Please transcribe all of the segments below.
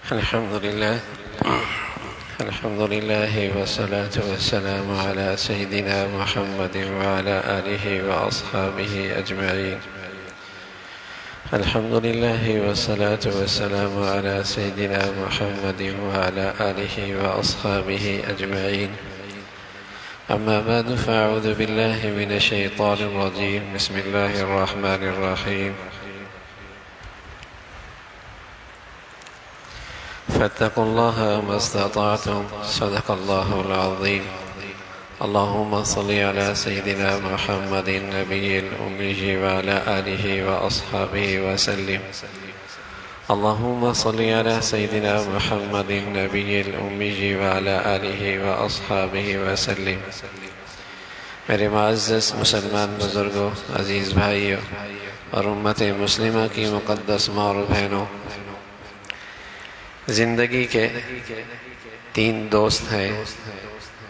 الحمد لله والصلاة والسلام على سيدنا محمد وعلى آله وأصحابه أجمعين. الحمد لله والصلاة والسلام على سيدنا محمد وعلى آله وأصحابه أجمعين. أما بعد، فأعوذ بالله من الشيطان الرجيم. بسم الله الرحمن الرحيم. فاتقوا الله ما استطعتم. صدق الله العظيم. اللهم صل على سيدنا محمد النبي الأمي وعلى آله وأصحابه وسلم. اللهم صل على سيدنا محمد النبي الأمي وعلى آله وأصحابه وسلم. میرے معزز مسلمان بزرگوں، عزیز بھائیوں اور امت مسلمہ کی مقدس ماں اور بہنوں، زندگی کے تین دوست ہیں،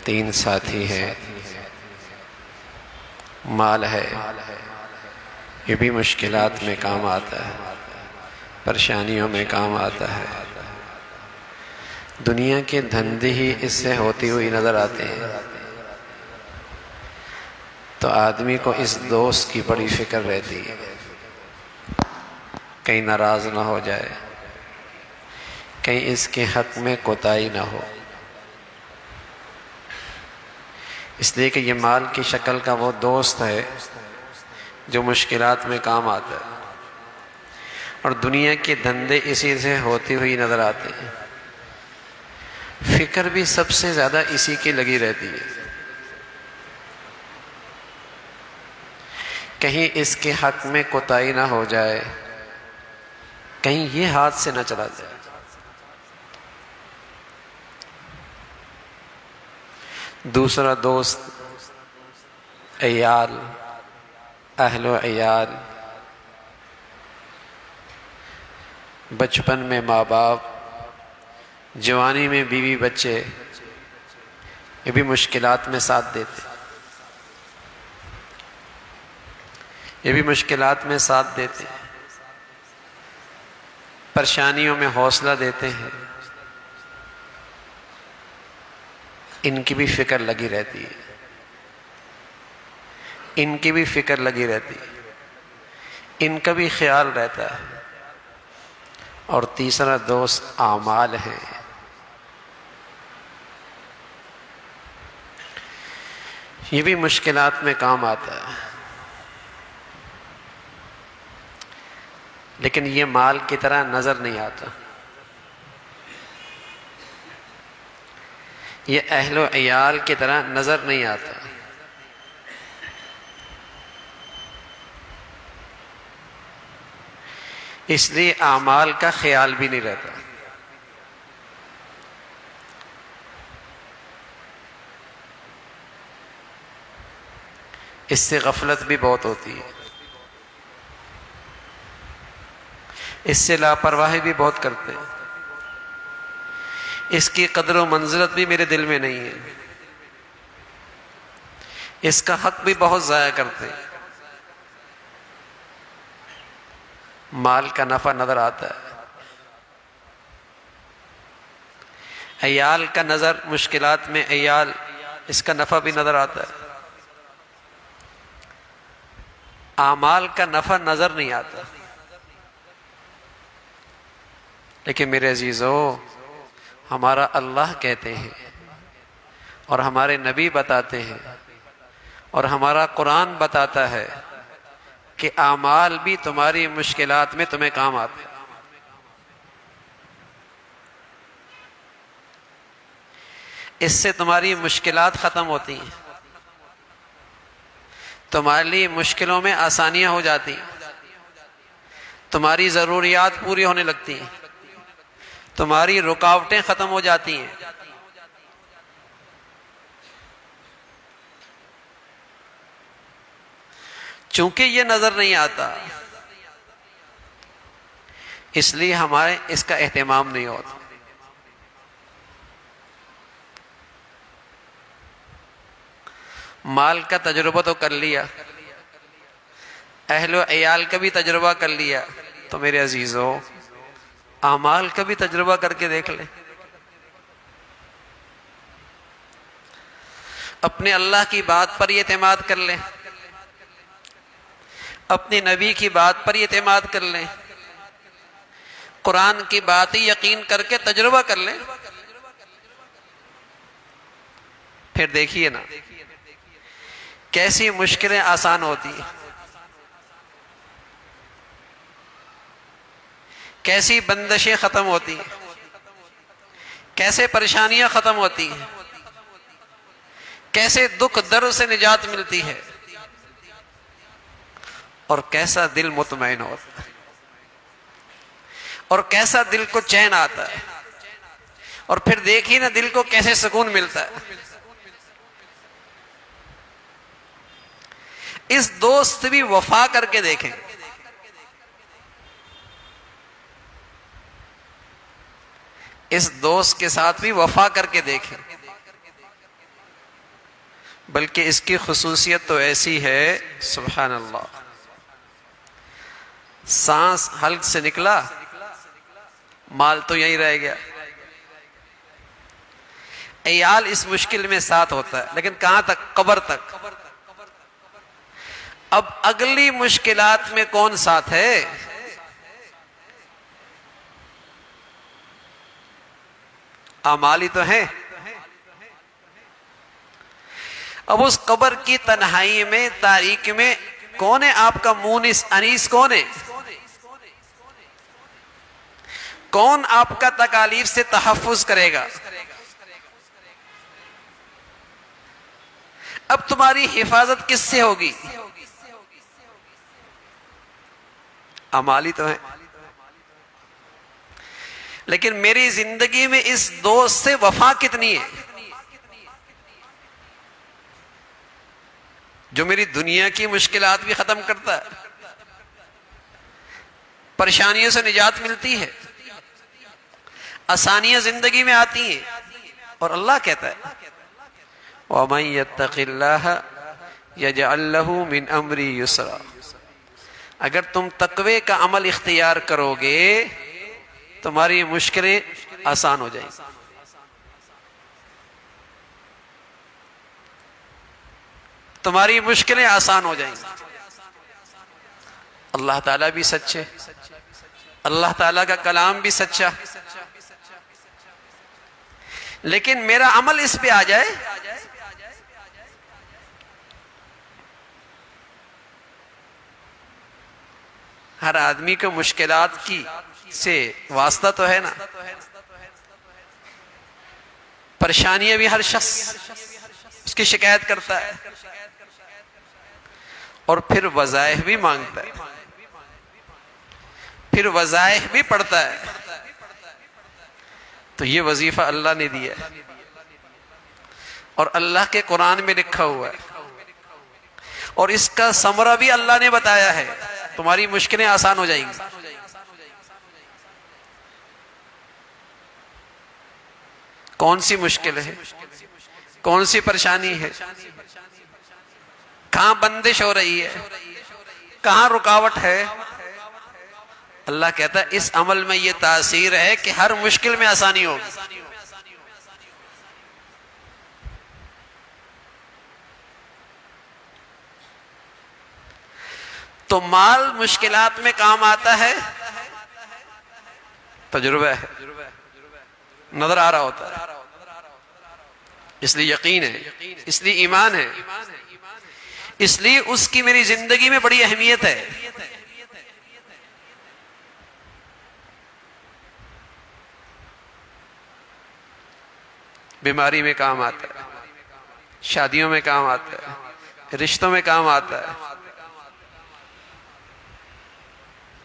تین ساتھی ہیں. مال ہے، یہ بھی مشکلات میں کام آتا ہے، پریشانیوں میں کام آتا ہے. دنیا کے دھندے ہی اس سے ہوتی ہوئی نظر آتے ہیں، تو آدمی کو اس دوست کی بڑی فکر رہتی ہے، کہیں ناراض نہ ہو جائے، کہیں اس کے حق میں کوتاہی نہ ہو. اس لیے کہ یہ مال کی شکل کا وہ دوست ہے جو مشکلات میں کام آتا ہے، اور دنیا کے دھندے اسی سے ہوتی ہوئی نظر آتے ہیں. فکر بھی سب سے زیادہ اسی کی لگی رہتی ہے، کہیں اس کے حق میں کوتاہی نہ ہو جائے، کہیں یہ ہاتھ سے نہ چلا جائے. دوسرا دوست عیال، اہل و عیال، بچپن میں ماں باپ، جوانی میں بیوی بچے، یہ بھی مشکلات میں ساتھ دیتے، یہ بھی مشکلات میں ساتھ دیتے، پریشانیوں میں حوصلہ دیتے ہیں. ان کی بھی فکر لگی رہتی ہے، ان کی بھی فکر لگی رہتی ہے، ان کا بھی خیال رہتا ہے. اور تیسرا دوست اعمال ہے. یہ بھی مشکلات میں کام آتا ہے، لیکن یہ مال کی طرح نظر نہیں آتا. یہ اہل و عیال کی طرح نظر نہیں آتا. اس لیے اعمال کا خیال بھی نہیں رہتا. اس سے غفلت بھی بہت ہوتی ہے، اس سے لاپرواہی بھی بہت کرتے ہیں. اس کی قدر و منزلت بھی میرے دل میں نہیں ہے، اس کا حق بھی بہت ضائع کرتے ہیں. مال کا نفع نظر آتا ہے، عیال کا نظر، مشکلات میں عیال، اس کا نفع بھی نظر آتا ہے. اعمال کا نفع نظر نہیں آتا. لیکن میرے عزیزو، ہمارا اللہ کہتے ہیں اور ہمارے نبی بتاتے ہیں اور ہمارا قرآن بتاتا ہے، کہ اعمال بھی تمہاری مشکلات میں تمہیں کام آتے ہیں۔ اس سے تمہاری مشکلات ختم ہوتی ہیں، تمہاری مشکلوں میں آسانیاں ہو جاتی ہیں، تمہاری ضروریات پوری ہونے لگتی ہیں، تمہاری رکاوٹیں ختم ہو جاتی ہیں۔ چونکہ یہ نظر نہیں آتا، اس لیے ہمارے اس کا اہتمام نہیں ہوتا۔ مال کا تجربہ تو کر لیا، اہل و عیال کا بھی تجربہ کر لیا، تو میرے عزیزو اعمال کا بھی تجربہ کر کے دیکھ لیں۔ اپنے اللہ کی بات پر اعتماد کر لیں، اپنے نبی کی بات پر اعتماد کر لیں، قرآن کی بات ہی یقین کر کے تجربہ کر لیں، پھر دیکھیے نا کیسی مشکلیں آسان ہوتی ہیں، کیسی بندشیں ختم ہوتی ہیں، کیسے پریشانیاں ختم ہوتی ہیں، کیسے دکھ درد سے نجات ملتی ہے، اور کیسا دل مطمئن ہوتا ہے، اور کیسا دل کو چین آتا ہے، اور پھر دیکھیے نا دل کو کیسے سکون ملتا ہے۔ اس دوست بھی وفا کر کے دیکھیں، اس دوست کے ساتھ بھی وفا کر کے دیکھیں، بلکہ اس کی خصوصیت تو ایسی ہے سبحان اللہ، سانس حلق سے نکلا مال تو یہیں رہ گیا۔ عیال اس مشکل میں ساتھ ہوتا ہے، لیکن کہاں تک؟ قبر تک۔ اب اگلی مشکلات میں کون ساتھ ہے؟ اعمال ہی تو ہیں۔ اب اس قبر کی تنہائی میں، تاریکی میں کون ہے آپ کا مونس انیس؟ کون ہے؟ کون آپ کا تکالیف سے تحفظ کرے گا؟ اب تمہاری حفاظت کس سے ہوگی؟ اعمال ہی تو ہیں۔ لیکن میری زندگی میں اس دوست سے وفا کتنی ہے جو میری دنیا کی مشکلات بھی ختم کرتا ہے، پریشانیوں سے نجات ملتی ہے، آسانیاں زندگی میں آتی ہیں، اور اللہ کہتا ہے وَمَن يَتَّقِ اللَّهَ يَجْعَل لَّهُ مِنْ أَمْرِهِ يُسْرًا۔ اگر تم تقوی کا عمل اختیار کرو گے تمہاری مشکلیں آسان ہو جائیں گی۔ تمہاری مشکلیں آسان ہو جائیں گی۔ اللہ تعالیٰ بھی سچے، اللہ تعالیٰ کا کلام بھی سچا، لیکن میرا عمل اس پہ آ جائے، ہر آدمی کو مشکلات کی سے واسطہ تو ہے نا، پریشانیاں بھی ہر شخص اس کی شکایت کرتا ہے، اور پھر وظائف بھی مانگتا ہے، پھر وظائف بھی پڑھتا ہے۔ تو یہ وظیفہ اللہ نے دیا ہے، اور اللہ کے قرآن میں لکھا ہوا ہے، اور اس کا ثمرہ بھی اللہ نے بتایا ہے، تمہاری مشکلیں آسان ہو جائیں گی۔ کون سی مشکل ہے؟ کون سی پریشانی ہے؟ کہاں بندش ہو رہی ہے؟ کہاں رکاوٹ ہے؟ اللہ کہتا ہے اس عمل میں یہ تاثیر ہے کہ ہر مشکل میں آسانی ہوگی۔ تو مال مشکلات میں کام آتا ہے، تجربہ ہے، نظر آ رہا ہوتا ہے، اس لیے یقین ہے، اس لیے ایمان ہے، اس لیے اس کی میری زندگی میں بڑی اہمیت ہے. بیماری میں کام آتا ہے، شادیوں میں کام آتا ہے، رشتوں میں کام آتا ہے،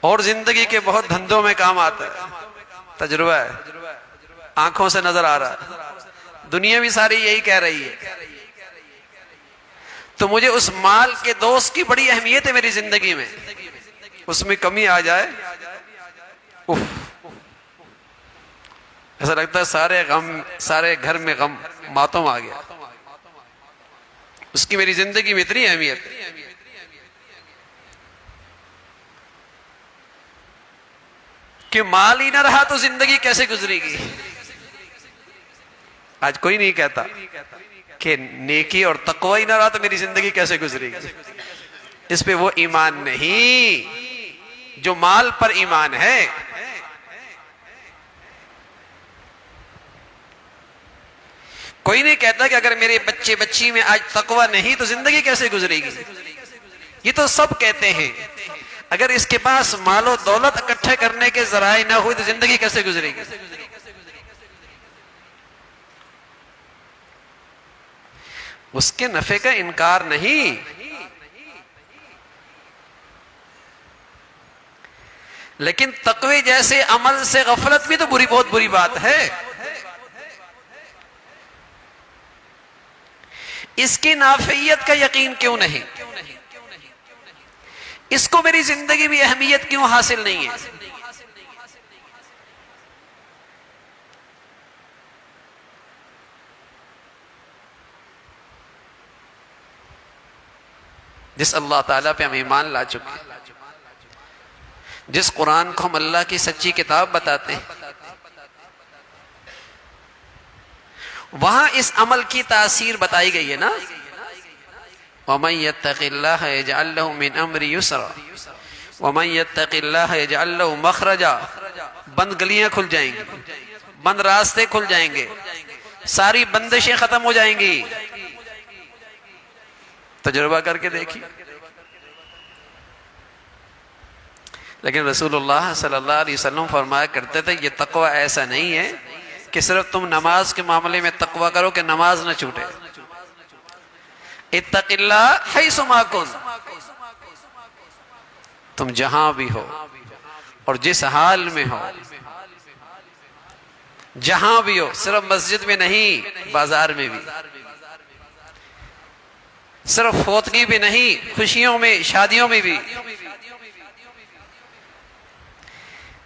اور زندگی کے بہت دھندوں میں کام آتا ہے. تجربہ ہے، آنکھوں سے نظر آ رہا ہے، دنیا بھی ساری یہی کہہ رہی ہے. تو مجھے اس مال کے دوست کی بڑی اہمیت ہے میری زندگی میں. اس میں کمی آ جائے، اف، ایسا لگتا ہے سارے گھر میں غم ماتم آ گیا. اس کی میری زندگی میں اتنی اہمیت ہے. کہ مال ہی نہ رہا تو زندگی کیسے گزرے گی؟ آج کوئی نہیں کہتا کہ نیکی اور تقوی ہی نہ رہا تو میری زندگی کیسے گزرے گی. اس پہ وہ ایمان نہیں جو مال پر ایمان ہے. کوئی نہیں کہتا کہ اگر میرے بچے بچی میں آج تقوی نہیں تو زندگی کیسے گزرے گی. یہ تو سب کہتے ہیں اگر اس کے پاس مال و دولت اکٹھے کرنے کے ذرائع نہ ہوئی تو زندگی کیسے گزرے گی. اس کے نفع کا انکار نہیں، لیکن تقوی جیسے عمل سے غفلت بھی تو بہت بری بات ہے. اس کی نافعیت کا یقین کیوں نہیں؟ اس کو میری زندگی میں اہمیت کیوں حاصل نہیں ہے؟ جس اللہ تعالیٰ پہ ہم ایمان لا چکے، جس قرآن کو ہم اللہ کی سچی کتاب بتاتے ہیں، وہاں اس عمل کی تاثیر بتائی گئی ہے نا. وَمَن يَتَّقِ اللَّهَ يَجْعَل لَّهُ مِنْ أَمْرِهِ يُسْرًا وَمَن يَتَّقِ اللَّهَ يَجْعَل لَّهُ مَخْرَجًا. بند گلیاں کھل جائیں گی، بند راستے کھل جائیں گے، ساری بندشیں ختم ہو جائیں گی. تجربہ کر کے دیکھیے. لیکن رسول اللہ صلی اللہ علیہ وسلم فرمایا کرتے تھے یہ تقوی ایسا نہیں ہے کہ صرف تم نماز کے معاملے میں تقوی کرو کہ نماز نہ چھوٹے. اتق اللہ حیث ما کن، تم جہاں بھی ہو اور جس حال میں ہو، جہاں بھی ہو، صرف مسجد میں نہیں بازار میں بھی، صرف فوتگی بھی نہیں خوشیوں میں شادیوں میں بھی،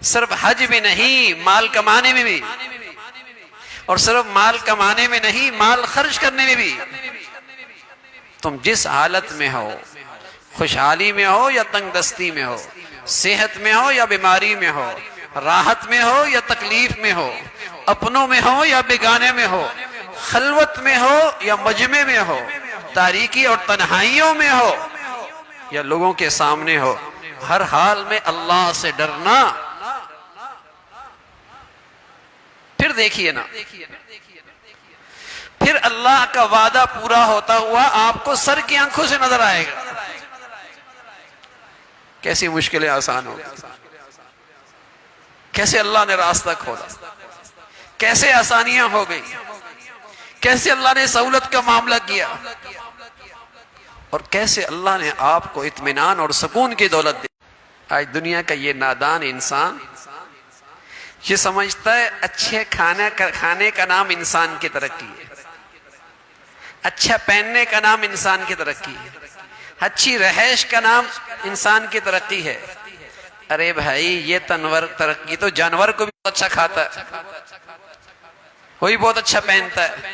صرف حج میں نہیں مال کمانے میں بھی، اور صرف مال کمانے میں نہیں مال خرچ کرنے میں بھی. تم جس حالت میں ہو، خوشحالی میں ہو یا تنگ دستی میں ہو، صحت میں ہو یا بیماری میں ہو، راحت میں ہو یا تکلیف میں ہو، اپنوں میں ہو یا بیگانے میں ہو، خلوت میں ہو یا مجمع میں ہو، تاریکی اور تنہائیوں میں ہو یا لوگوں کے سامنے ہو، ہر حال میں اللہ سے ڈرنا. پھر دیکھیے نا، پھر اللہ کا وعدہ پورا ہوتا ہوا آپ کو سر کی آنکھوں سے نظر آئے گا. کیسی مشکلیں آسان ہو گئی، کیسے اللہ نے راستہ کھولا، کیسے آسانیاں ہو گئی، کیسے اللہ نے سہولت کا معاملہ کیا، اور کیسے اللہ نے آپ کو اطمینان اور سکون کی دولت دی. آج دنیا کا یہ نادان انسان یہ سمجھتا ہے اچھے کھانے کا نام انسان کی ترقی ہے، اچھا پہننے کا نام انسان کی ترقی ہے، اچھی رہائش کا نام انسان کی ترقی ہے. ارے بھائی یہ ترقی تو جانور کو بھی بہت اچھا کھاتا ہے، وہی بہت اچھا پہنتا ہے،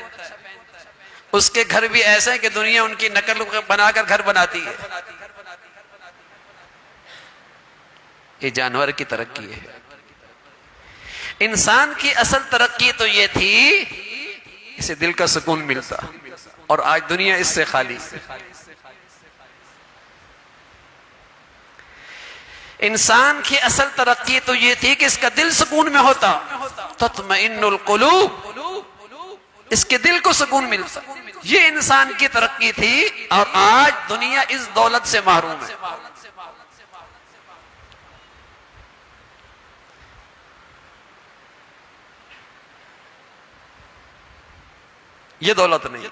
اس کے گھر بھی ایسے ہیں کہ دنیا ان کی نقل بنا کر گھر بناتی ہے. یہ جانور کی ترقی ہے. انسان کی اصل ترقی تو یہ تھی اسے دل کا سکون ملتا، اور آج دنیا اس سے خالی. انسان کی اصل ترقی تو یہ تھی کہ اس کا دل سکون میں ہوتا، تطمئن القلوب، اس کے دل کو سکون ملتا. یہ انسان کی ترقی تھی، اور آج دنیا اس دولت سے محروم ہے۔ یہ دولت نہیں،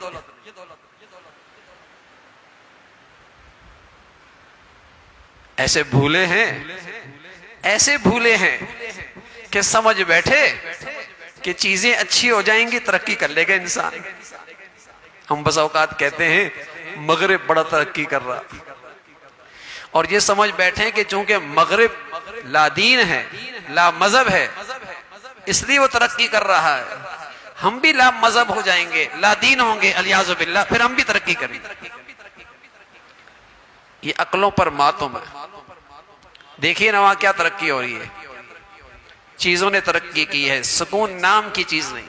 ایسے بھولے ہیں، ایسے بھولے ہیں کہ سمجھ بیٹھے کہ چیزیں اچھی ہو جائیں گی ترقی کر لے گا انسان۔ ہم بس اوقات کہتے ہیں مغرب بڑا ترقی کر رہا، اور یہ سمجھ بیٹھے کہ چونکہ مغرب لا دین ہے، لا مذہب ہے، اس لیے وہ ترقی کر رہا ہے، ہم بھی لا مذہب ہو جائیں گے، لا دین ہوں گے الیاذ باللہ، پھر ہم بھی ترقی کریں گے۔ یہ عقلوں پر ماتم ہے۔ دیکھیے نا وہاں کیا ترقی ہو رہی ہے، چیزوں نے ترقی کی ہے، سکون نام کی چیز نہیں،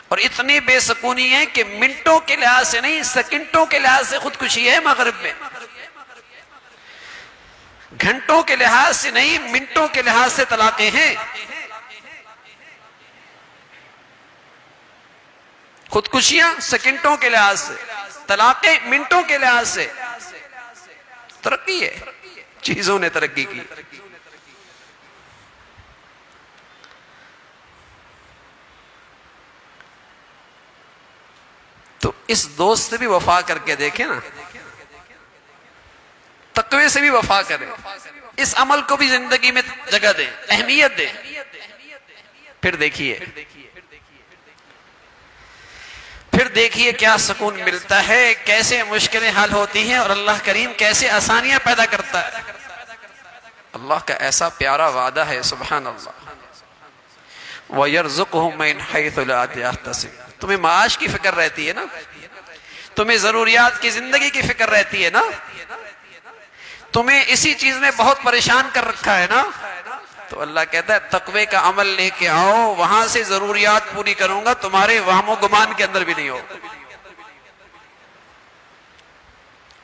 اور اتنی بے سکونی ہے کہ منٹوں کے لحاظ سے نہیں، سیکنڈوں کے لحاظ سے خودکشی ہے مغرب میں، گھنٹوں کے لحاظ سے نہیں، منٹوں کے لحاظ سے طلاقیں ہیں، خودکشیاں سیکنڈوں کے لحاظ سے، طلاقیں منٹوں کے لحاظ سے۔ ترقی ہے، چیزوں نے ترقی کی۔ تو اس دوست سے بھی وفا کر کے دیکھیں نا، تقوی سے بھی وفا کریں، اس عمل کو بھی زندگی میں جگہ دیں، اہمیت دیں، پھر دیکھیے کیا سکون ملتا ہے، کیسے مشکلیں حل ہوتی ہیں، اور اللہ کریم کیسے آسانیاں پیدا کرتا ہے۔ اللہ کا ایسا پیارا وعدہ ہے، سبحان اللہ، وَيَرْزُقْهُ مِنْ حَيْثُ لَا يَحْتَسِبُ۔ تمہیں معاش کی فکر رہتی ہے نا، تمہیں ضروریات کی زندگی کی فکر رہتی ہے نا، تمہیں اسی چیز نے بہت پریشان کر رکھا ہے نا، تو اللہ کہتا ہے تقوی کا عمل لے کے آؤ، وہاں سے ضروریات پوری کروں گا، تمہارے وہم و گمان کے اندر بھی نہیں ہو۔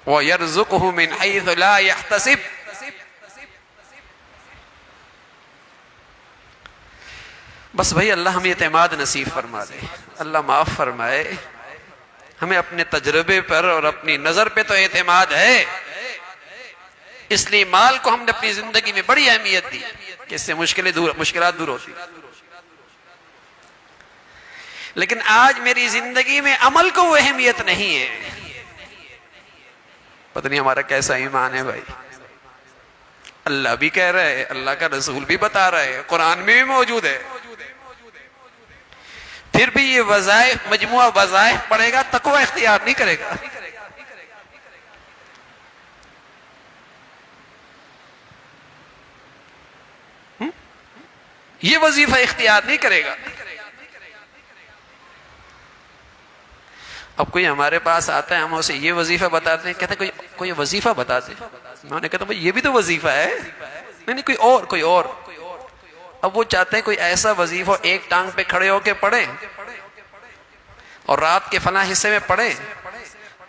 وَيَرْزُقْهُ مِنْ حَيْثُ لَا يَحْتَسِبُ۔ بس بھائی اللہ ہمیں اعتماد نصیب فرما دے، اللہ معاف فرمائے، ہمیں اپنے تجربے پر اور اپنی نظر پہ تو اعتماد ہے، اس لیے مال کو ہم نے اپنی زندگی میں بڑی اہمیت دی کہ اس سے مشکلات دور ہوتی، لیکن آج میری زندگی میں عمل کو وہ اہمیت نہیں ہے۔ پتہ نہیں ہمارا کیسا ایمان ہے بھائی، اللہ بھی کہہ رہا ہے، اللہ کا رسول بھی بتا رہا ہے، قرآن میں بھی موجود ہے، پھر بھی یہ وظائف، مجموعہ وظائف پڑھے گا، تقوی اختیار نہیں کرے گا۔ یہ وظیفہ اختیار نہیں کرے گا۔ اب کوئی ہمارے پاس آتا ہے، ہم اسے یہ وظیفہ بتاتے ہیں، کہتے ہیں کوئی وظیفہ بتا دے، میں نے کہتا ہوں یہ بھی تو وظیفہ ہے، نہیں کوئی اور۔ اب وہ چاہتے ہیں کوئی ایسا وظیفہ ایک ٹانگ پہ کھڑے ہو کے پڑھیں، اور رات کے فلاں حصے میں پڑھیں،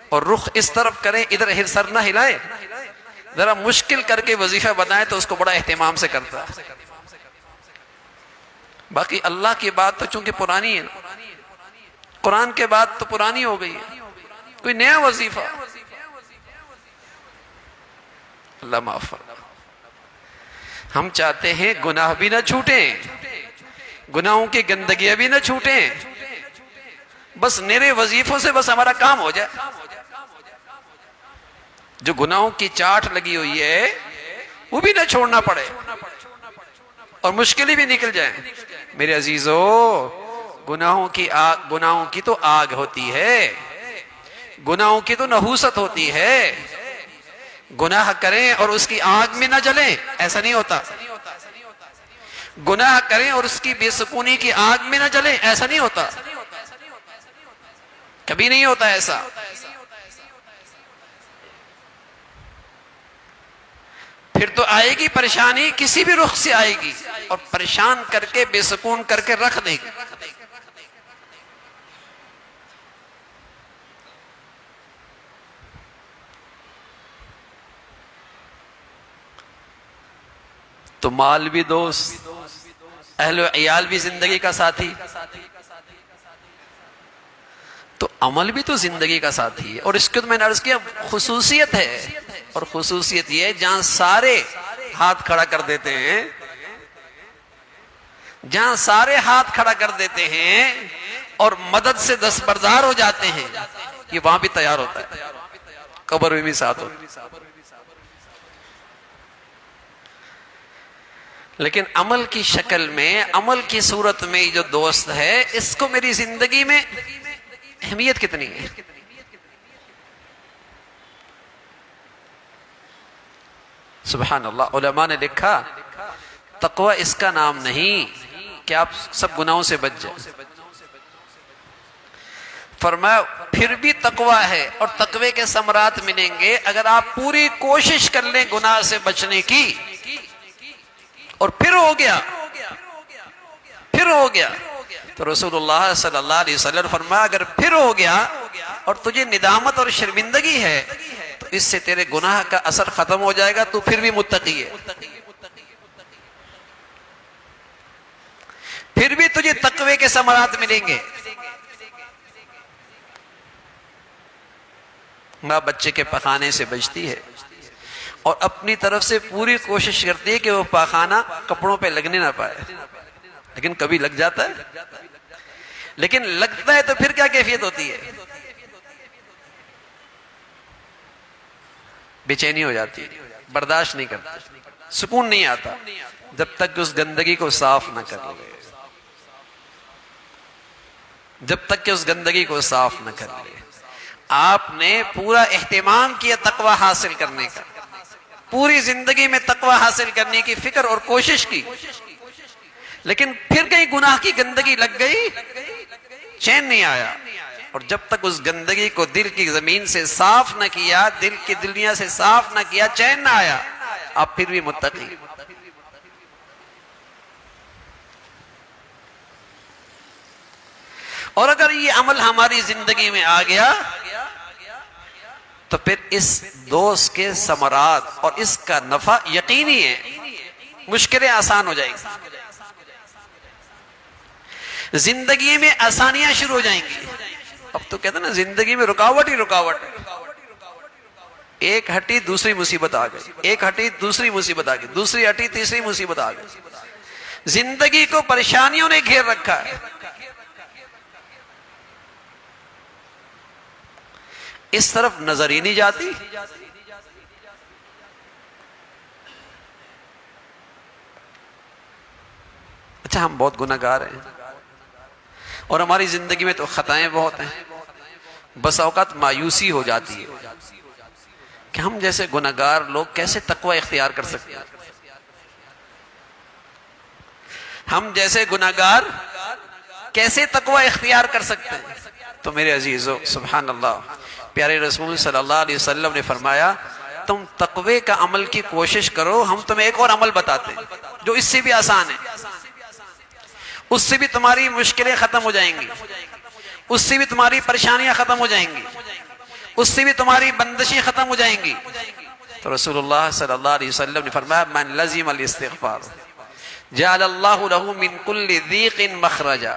اور رخ اس طرف کریں، ادھر سر نہ ہلائیں، ذرا مشکل کر کے وظیفہ بتائیں تو اس کو بڑا اہتمام سے کرتا ہے۔ باقی اللہ کی بات تو چونکہ پرانی ہے، قرآن کے بعد تو پرانی ہو گئی ہے، کوئی نیا وظیفہ، اللہ معاف فرمائے۔ ہم چاہتے ہیں گناہ بھی نہ چھوٹیں، گناہوں کی گندگیاں بھی نہ چھوٹیں، بس نئے وظیفوں سے بس ہمارا کام ہو جائے، جو گناہوں کی چاٹ لگی ہوئی ہے وہ بھی نہ چھوڑنا پڑے، اور مشکلیں بھی نکل جائیں۔ میرے عزیزو، گناہوں کی تو آگ ہوتی ہے، گناہوں کی تو نحوست ہوتی ہے، گناہ کریں اور اس کی آگ میں نہ جلیں، ایسا نہیں ہوتا۔ گناہ کریں اور اس کی بے سکونی کی آگ میں نہ جلیں، ایسا نہیں ہوتا، کبھی نہیں ہوتا ایسا۔ پھر تو آئے گی پریشانی، کسی بھی رخ سے آئے گی، اور پریشان کر کے بے سکون کر کے رکھ دے گی۔ تو مال بھی دوست، اہل و عیال بھی زندگی کا ساتھی، عمل بھی تو زندگی کا ساتھی ہے، اور اس کو تو میں نے عرض کیا خصوصیت ہے، اور خصوصیت یہ ہے جہاں سارے ہاتھ کھڑا کر دیتے ہیں، جہاں سارے ہاتھ کھڑا کر دیتے ہیں اور مدد سے دستبردار ہو جاتے ہیں، یہ وہاں بھی تیار ہوتا ہے، قبر میں بھی ساتھ ہوتا ہے۔ لیکن عمل کی شکل میں، عمل کی صورت میں جو دوست ہے، اس کو میری زندگی میں اہمیت کتنی ہے؟ سبحان اللہ، علماء نے لکھا تقوی اس کا نام نہیں کہ آپ سب گناہوں سے بچ جائیں، فرمایا پھر بھی تقوی ہے، اور تقوی کے ثمرات ملیں گے اگر آپ پوری کوشش کر لیں گناہ سے بچنے کی، اور پھر ہو گیا تو رسول اللہ صلی اللہ علیہ وسلم فرمایا اگر پھر ہو گیا اور تجھے ندامت اور شرمندگی ہے تو اس سے تیرے گناہ کا اثر ختم ہو جائے گا، تو پھر بھی متقی ہے، پھر بھی تجھے تقوی کے ثمرات ملیں گے۔ ماں بچے کے پخانے سے بچتی ہے اور اپنی طرف سے پوری کوشش کرتی ہے کہ وہ پاخانہ کپڑوں پہ لگنے نہ پائے، لیکن کبھی لگ جاتا ہے، لیکن لگتا ہے تو پھر کیا کیفیت ہوتی ہے؟ بے چینی ہو جاتی ہے، برداشت نہیں کرتا، سکون نہیں آتا جب تک اس گندگی کو صاف نہ کر لے، جب تک کہ اس گندگی کو صاف نہ کر لے۔ آپ نے پورا اہتمام کیا تقوی حاصل کرنے کا، پوری زندگی میں تقوی حاصل کرنے کی فکر اور کوشش کی، لیکن پھر کہیں گناہ کی گندگی لگ گئی، چین نہیں آیا، اور جب تک اس گندگی کو دل کی زمین سے صاف نہ کیا، دل کی دنیا سے صاف نہ کیا، چین نہ آیا، آپ پھر بھی متقی۔ اور اگر یہ عمل ہماری زندگی میں آ گیا تو پھر اس دوست کے ثمرات اور اس کا نفع یقینی ہے، مشکلیں آسان ہو جائیں گی، زندگی میں آسانیاں شروع ہو جائیں گی۔ اب تو کہتے ہیں نا زندگی میں رکاوٹ ہی رکاوٹ ہے، ایک ہٹی دوسری مصیبت آ گئی، ایک ہٹی دوسری مصیبت آ گئی، دوسری ہٹی تیسری مصیبت آ گئی، زندگی کو پریشانیوں نے گھیر رکھا ہے۔ اس طرف نظر ہی نہیں جاتی، اچھا ہم بہت گناہ گار ہیں اور ہماری زندگی میں تو خطائیں بہت ہیں، بس اوقات مایوسی ہو جاتی ہے کہ ہم جیسے گناہ گار لوگ کیسے تقوی اختیار کر سکتے ہیں، ہم جیسے گناہ گار کیسے تقوی اختیار کر سکتے ہیں؟ تو میرے عزیزو سبحان اللہ، پیارے رسول صلی اللہ علیہ وسلم نے فرمایا تم تقوی کا عمل کی کوشش کرو، ہم تمہیں ایک اور عمل بتاتے ہیں جو اس سے بھی آسان ہے، اس سے بھی تمہاری مشکلیں ختم ہو جائیں گی، اس سے بھی تمہاری پریشانیاں ختم ہو جائیں گی، اس سے بھی تمہاری بندشیں ختم ہو جائیں گی۔ تو رسول اللہ صلی اللہ علیہ وسلم نے فرمایا من لزم الاستغفار جعل اللہ له من كل ضیق مخرجا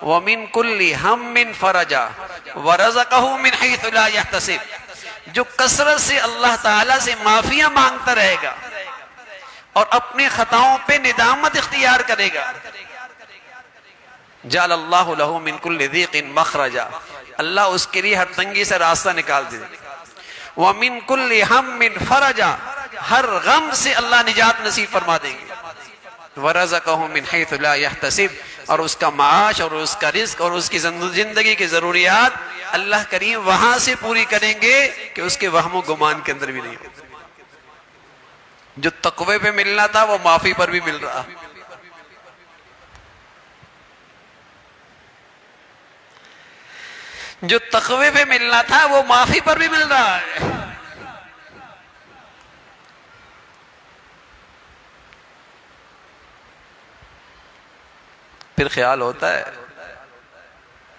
ومن كل ہم فرجا ورزقه من حيث لا يحتسب، جو کثرت سے اللہ تعالیٰ سے معافیاں مانگتا رہے گا اور اپنی خطاؤں پہ ندامت اختیار کرے گا، جعل اللہ له من كل ضیق مخرجا، اللہ اس کے لیے ہر تنگی سے راستہ نکال دے گا، ومن كل ہم فرجا، ہر غم سے اللہ نجات نصیب فرما دیں گے، وَرَزَقَهُ مِنْ حَيْثُ لَا يَحْتَسِبْ، اور اس کا معاش اور اس کا رزق اور اس کی زندگی کی ضروریات اللہ کریم وہاں سے پوری کریں گے کہ اس کے وہم و گمان کے اندر بھی نہیں ہو۔ جو تقوی پہ ملنا تھا وہ معافی پر بھی مل رہا، جو تقوی پہ ملنا تھا وہ معافی پر بھی مل رہا ہے۔ پھر خیال ہوتا ہے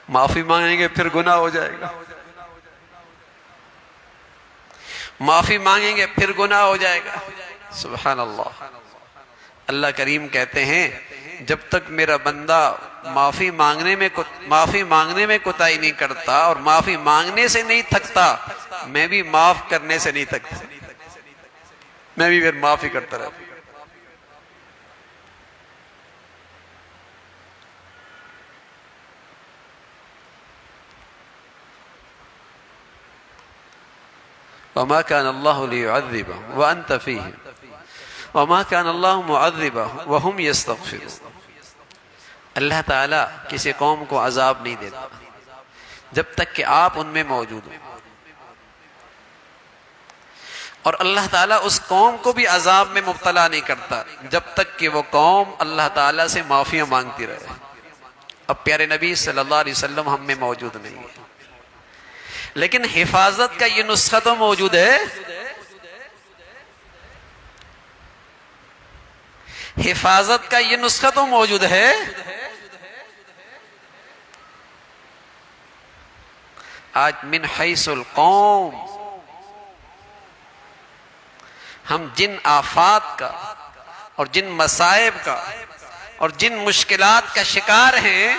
معافی مانگیں گے پھر گناہ ہو جائے گا، معافی مانگیں گے پھر گناہ ہو جائے گا، سبحان اللہ۔ اللہ کریم کہتے ہیں جب تک میرا بندہ معافی مانگنے میں کوتاہی نہیں کرتا اور معافی مانگنے سے نہیں تھکتا، میں بھی معاف کرنے سے نہیں تھکتا، میں بھی پھر معافی کرتا رہتا۔ وما كان الله ليعذبهم وأنت فيهم وما كان الله معذبهم وهم يستغفرون۔ اللہ تعالیٰ کسی قوم کو عذاب نہیں دیتا جب تک کہ آپ ان میں موجود ہو، اور اللہ تعالیٰ اس قوم کو بھی عذاب میں مبتلا نہیں کرتا جب تک کہ وہ قوم اللہ تعالیٰ سے معافیاں مانگتی رہے۔ اب پیارے نبی صلی اللہ علیہ وسلم ہم میں موجود نہیں ہے، لیکن حفاظت کا یہ نسخہ تو موجود ہے، حفاظت کا یہ نسخہ تو موجود ہے۔ آج من حیث القوم ہم جن آفات کا اور جن مصائب کا اور جن مشکلات کا شکار ہیں،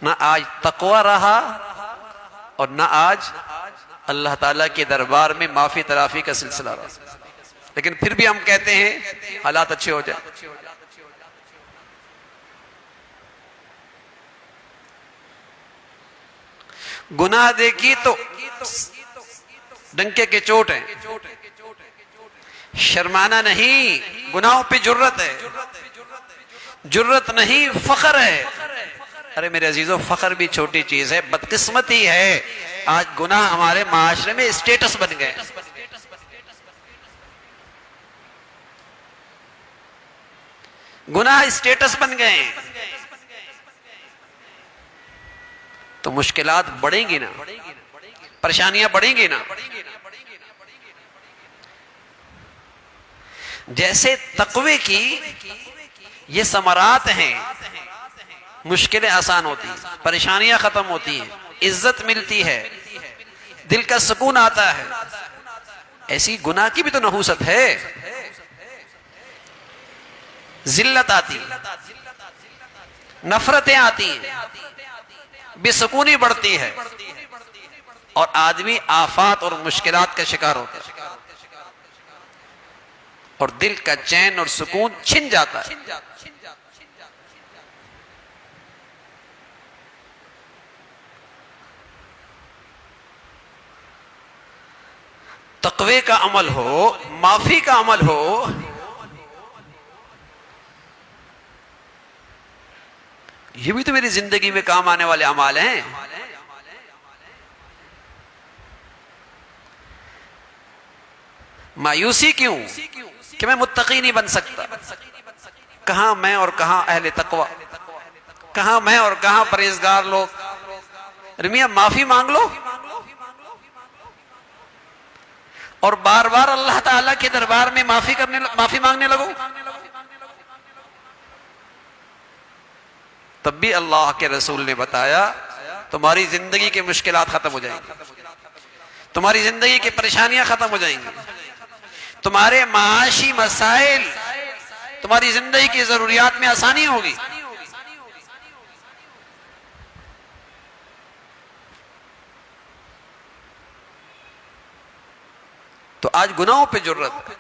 نہ آج تقوی رہا اور نہ آج اللہ تعالیٰ کے دربار میں معافی تلافی کا سلسلہ رہا، لیکن پھر بھی ہم کہتے ہیں حالات اچھے ہو جائیں۔ گناہ دیکھی تو ڈنکے کے چوٹ ہیں، شرمانا نہیں، گناہوں پہ جرت ہے، جرت نہیں فخر ہے۔ ارے میرے عزیزو، فخر بھی چھوٹی چیز ہے، بدقسمتی ہے آج گناہ ہمارے معاشرے میں اسٹیٹس بن گئے۔ گناہ اسٹیٹس بن گئے ہیں تو مشکلات بڑھیں گی نا، پریشانیاں بڑھیں گی نا۔ جیسے تقوی کی یہ ثمرات ہیں، مشکلیں آسان ہوتی ہیں، پریشانیاں ختم ہوتی ہیں، عزت ملتی ہے، دل کا سکون آتا ہے، ایسی گناہ کی بھی تو نحوست ہے، ذلت آتی ہے، نفرتیں آتی ہیں، بے سکونی بڑھتی ہے، اور آدمی آفات اور مشکلات کا شکار ہوتا ہے، اور دل کا چین اور سکون چھن جاتا ہے۔ تقوی کا عمل ہو، معافی کا عمل ہو، یہ بھی تو میری زندگی میں کام آنے والے اعمال ہیں۔ مایوسی کیوں کہ میں متقی نہیں بن سکتا؟ کہاں میں اور کہاں اہل تقوی، کہاں میں اور کہاں پرہیزگار لوگ۔ میاں معافی مانگ لو اور بار بار اللہ تعالیٰ کے دربار میں معافی مانگنے لگو، تب بھی اللہ کے رسول نے بتایا تمہاری زندگی کی مشکلات ختم ہو جائیں گی، تمہاری زندگی کی پریشانیاں ختم ہو جائیں گی، تمہارے معاشی مسائل، تمہاری زندگی کی ضروریات میں آسانی ہوگی۔ تو آج گناہوں پہ جرت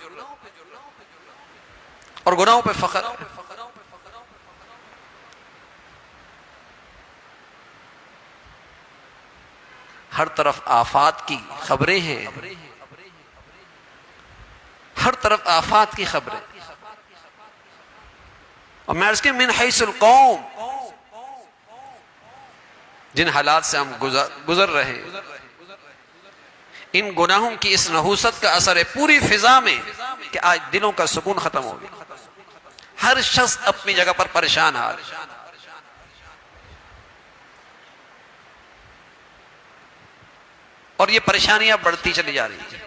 اور گناہوں پہ فخر، ہر طرف آفات کی خبریں ہیں، ہر طرف آفات کی خبریں، اور میں اس کے من حیث القوم جن حالات سے ہم گزر رہے ہیں، ان گناہوں کی اس نحوست کا اثر ہے پوری فضا میں کہ آج دلوں کا سکون ختم ہو گیا، ہر شخص اپنی جگہ پر پریشان حال، اور یہ پریشانیاں بڑھتی چلی جا رہی ہیں۔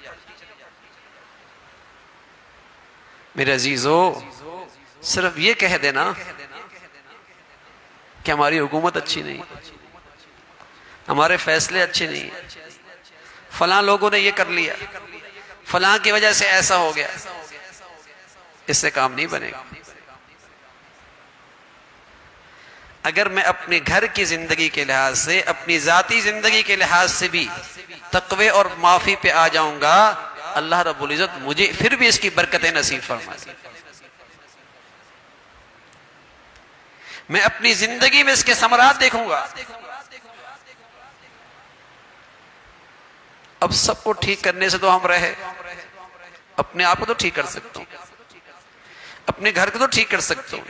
میرے عزیزو، صرف یہ کہہ دینا کہ ہماری حکومت اچھی نہیں، ہمارے فیصلے اچھے نہیں، فلاں لوگوں نے یہ کر لیا، فلاں کی وجہ سے ایسا ہو گیا، اس سے کام نہیں بنے گا۔ اگر میں اپنے گھر کی زندگی کے لحاظ سے، اپنی ذاتی زندگی کے لحاظ سے بھی تقوی اور معافی پہ آ جاؤں گا، اللہ رب العزت مجھے پھر بھی اس کی برکتیں نصیب فرمائے گا۔ میں اپنی زندگی میں اس کے ثمرات دیکھوں گا۔ اب سب کو ٹھیک کرنے سے تو ہم رہے، اپنے آپ کو تو ٹھیک کر سکتا ہوں، اپنے گھر کو تو ٹھیک کر سکتا ہوں،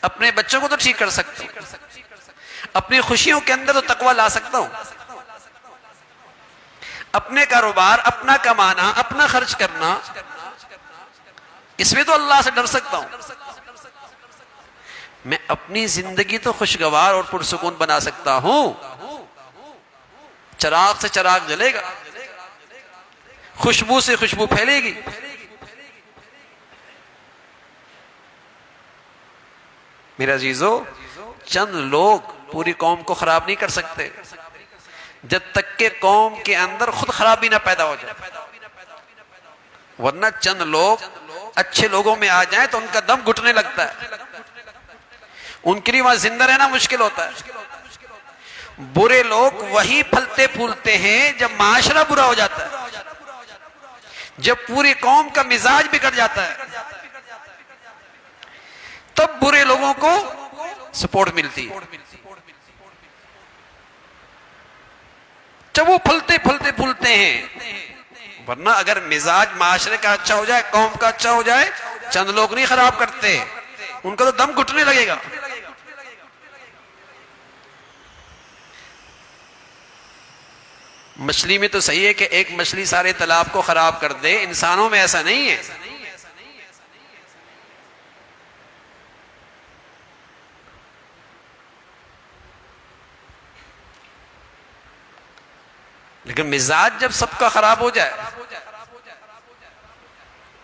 اپنے بچوں کو تو ٹھیک کر سکتا ہوں، اپنی خوشیوں کے اندر تو تقوی لا سکتا ہوں، اپنے کاروبار، اپنا کمانا، اپنا خرچ کرنا، اس میں تو اللہ سے ڈر سکتا ہوں۔ میں اپنی زندگی تو خوشگوار اور پرسکون بنا سکتا ہوں۔ چراغ سے چراغ جلے گا، خوشبو سے خوشبو پھیلے گی۔ میرے عزیزو، چند لوگ پوری قوم کو خراب نہیں کر سکتے جب تک کہ قوم کے اندر خود خرابی نہ پیدا ہو جائے، ورنہ چند لوگ اچھے لوگوں میں آ جائیں تو ان کا دم گھٹنے لگتا ہے، ان کے لیے وہاں زندہ رہنا مشکل ہوتا ہے۔ برے لوگ وہی پھلتے پھولتے ہیں جب معاشرہ برا ہو جاتا ہے، جب پوری قوم کا مزاج بگڑ جاتا ہے، تب برے لوگوں کو سپورٹ ملتی ہے۔ جب وہ پھلتے پھلتے پھولتے ہیں، ورنہ اگر مزاج معاشرے کا اچھا ہو جائے، قوم کا اچھا ہو جائے، چند لوگ نہیں خراب کرتے، ان کا تو دم گھٹنے لگے گا۔ مچھلی میں تو صحیح ہے کہ ایک مچھلی سارے تالاب کو خراب کر دے، انسانوں میں ایسا نہیں ہے۔ لیکن مزاج جب سب کا خراب ہو جائے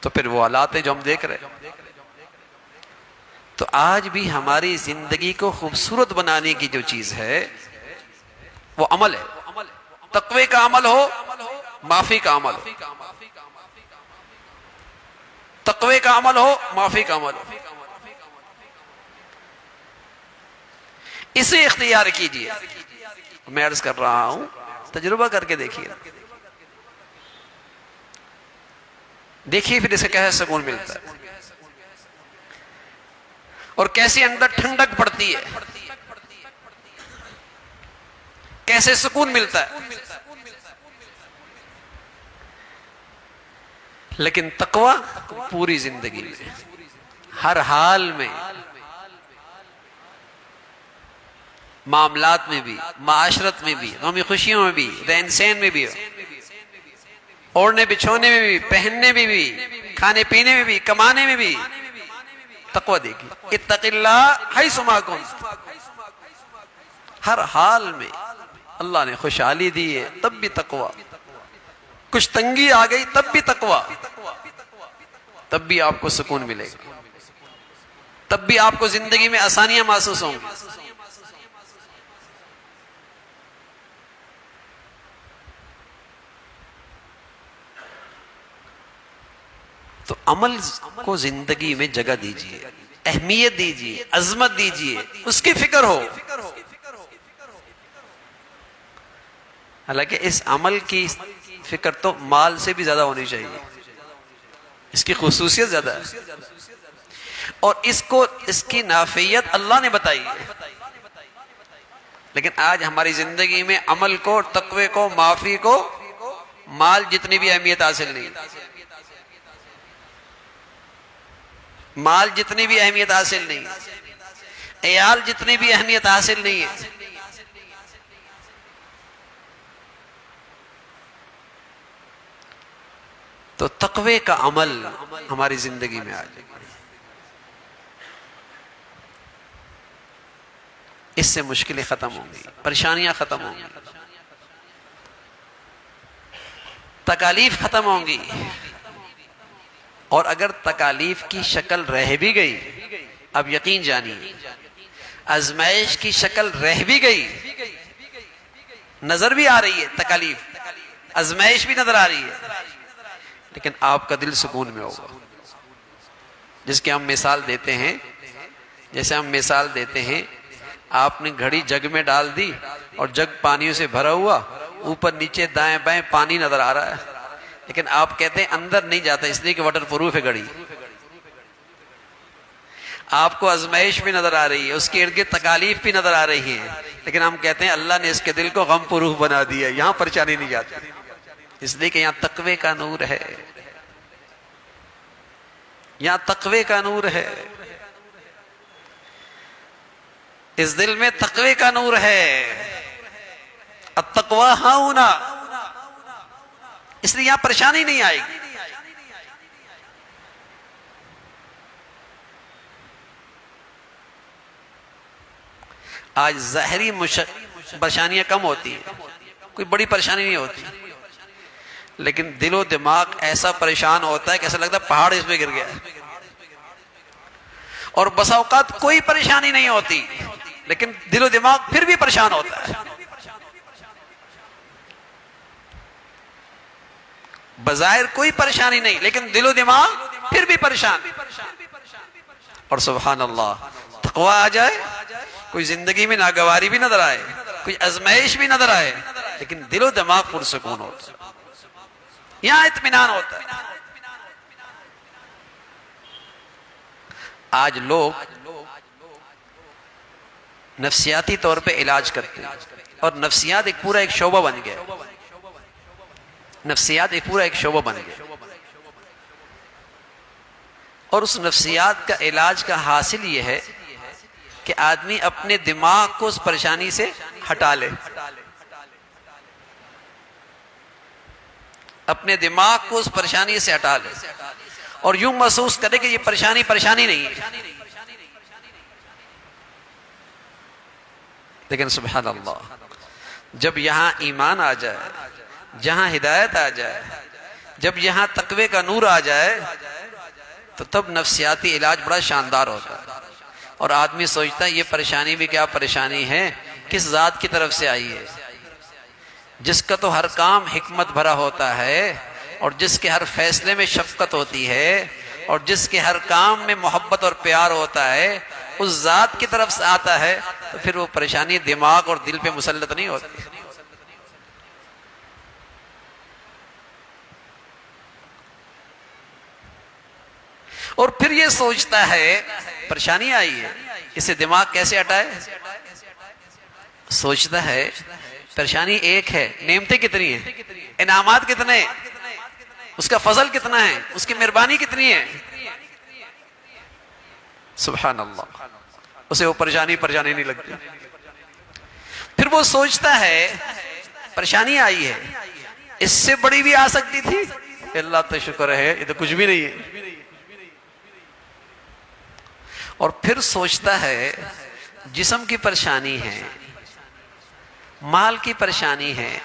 تو پھر وہ حالات ہیں جو ہم دیکھ رہے ہیں۔ تو آج بھی ہماری زندگی کو خوبصورت بنانے کی جو چیز ہے وہ عمل ہے، تقوی کا عمل ہو، معافی کا عمل ہو، تقوی کا عمل ہو، معافی کا عمل ہو، اسے اختیار کیجئے۔ میں عرض کر رہا ہوں، تجربہ کر کے دیکھیے، دیکھیے پھر اسے کیسے سکون ملتا ہے اور کیسے اندر ٹھنڈک پڑتی ہے، کیسے سکون ملتا ہے۔ لیکن تقوی پوری زندگی میں، ہر حال میں، معاملات میں بھی، معاشرت میں بھی، غمی خوشیوں میں بھی، رہن سہن میں بھی، اوڑھنے بچھونے میں بھی، پہننے میں بھی، کھانے پینے میں بھی، کمانے میں بھی تقوی دیکھی۔ اتق اللہ حیث ما کنت، ہر حال میں اللہ نے خوشحالی دی ہے تب بھی تقوی، کچھ تنگی آ گئی تب بھی تقوی، تب بھی آپ کو سکون ملے گا، تب بھی آپ کو زندگی میں آسانیاں محسوس ہوں گی۔ تو عمل کو زندگی میں جگہ دیجئے، اہمیت دیجئے، عظمت دیجئے، اس کی فکر ہو۔ حالانکہ اس عمل کی فکر تو مال سے بھی زیادہ ہونی چاہیے، اس کی خصوصیت زیادہ ہے، اور اس کی نافعیت اللہ نے بتائی ہے۔ لیکن آج ہماری زندگی میں عمل کو، تقوی کو، معافی کو مال جتنی بھی اہمیت حاصل نہیں، مال جتنی بھی اہمیت حاصل نہیں، عیال جتنی بھی اہمیت حاصل نہیں ہے۔ تو تقوی کا عمل ہماری زندگی میں آ جائے، اس سے مشکلیں ختم ہوں گی، پریشانیاں ختم ہوں گی، تکالیف ختم ہوں گی۔ اور اگر تکالیف کی شکل رہ بھی گئی، اب یقین جانیے آزمائش کی شکل رہ بھی گئی، نظر بھی آ رہی ہے تکالیف، آزمائش بھی نظر آ رہی ہے، لیکن آپ کا دل سکون میں ہوگا. جس کی ہم مثال دیتے ہیں، جیسے ہم مثال دیتے ہیں، آپ نے گھڑی جگ میں ڈال دی اور جگ پانیوں سے بھرا ہوا، اوپر نیچے دائیں بائیں پانی نظر آ رہا ہے، لیکن آپ کہتے ہیں اندر نہیں جاتا اس لیے کہ واٹر پروف ہے گھڑی. آپ کو آزمائش بھی نظر آ رہی ہے، اس کے ارد گرد تکالیف بھی نظر آ رہی ہیں، لیکن ہم کہتے ہیں اللہ نے اس کے دل کو غم پروف بنا دیا، یہاں پریشانی نہیں جاتی، اس لیے کہ یہاں تقوی کا نور ہے، یہاں تقوی کا نور ہے، اس دل میں تقوی کا نور ہے. التقوی ہاؤنا، اس لیے یہاں پریشانی نہیں آئے گی. آج ظاہری پریشانیاں کم ہوتی ہیں، کوئی بڑی پریشانی نہیں ہوتی، لیکن دل و دماغ ایسا پریشان ہوتا ہے کہ ایسا لگتا ہے پہاڑ اس پہ گر گیا ہے. اور بسا اوقات کوئی پریشانی نہیں ہوتی لیکن دل و دماغ پھر بھی پریشان ہوتا ہے. بظاہر کوئی پریشانی نہیں لیکن دل و دماغ پھر بھی پریشان. اور سبحان اللہ، تقوی آ جائے، کوئی زندگی میں ناگواری بھی نظر آئے، کوئی ازمائش بھی نظر آئے، لیکن دل و دماغ پرسکون ہوتا ہے، یہاں اطمینان ہوتا ہے. آج لوگ نفسیاتی طور پہ علاج کرتے ہیں، اور نفسیات ایک پورا ایک شعبہ بن گیا، نفسیات ایک پورا ایک شعبہ بن گیا. اور اس نفسیات کا علاج کا حاصل یہ ہے کہ آدمی اپنے دماغ کو اس پریشانی سے ہٹا لے، اپنے دماغ کو اس پریشانی سے ہٹا لے اور یوں محسوس کرے کہ یہ پریشانی پریشانی نہیں ہے. لیکن سبحان اللہ، جب یہاں ایمان آ جائے، جہاں ہدایت آ جائے، جب یہاں تقوی کا نور آ جائے، تو تب نفسیاتی علاج بڑا شاندار ہوتا ہے. اور آدمی سوچتا ہے یہ پریشانی بھی کیا پریشانی ہے، کس ذات کی طرف سے آئی ہے، جس کا تو ہر کام حکمت بھرا ہوتا ہے، اور جس کے ہر فیصلے میں شفقت ہوتی ہے، اور جس کے ہر کام میں محبت اور پیار ہوتا ہے، اس ذات کی طرف سے آتا ہے. تو پھر وہ پریشانی دماغ اور دل پہ مسلط نہیں ہوتی. اور پھر یہ سوچتا ہے پریشانی آئی ہے، اسے دماغ کیسے ہٹائے. سوچتا ہے پریشانی ایک ہے، نعمتیں کتنی ہیں، انعامات کتنے ہیں، اس کا فضل کتنا ہے، اس کی مہربانی کتنی ہے. سبحان اللہ، اسے وہ پریشانی نہیں لگتی. پھر وہ سوچتا ہے پریشانی آئی ہے، اس سے بڑی بھی آ سکتی تھی، اللہ تو شکر ہے یہ تو کچھ بھی نہیں ہے. اور پھر سوچتا ہے جسم کی پریشانی ہے، مال کی پریشانی ہے،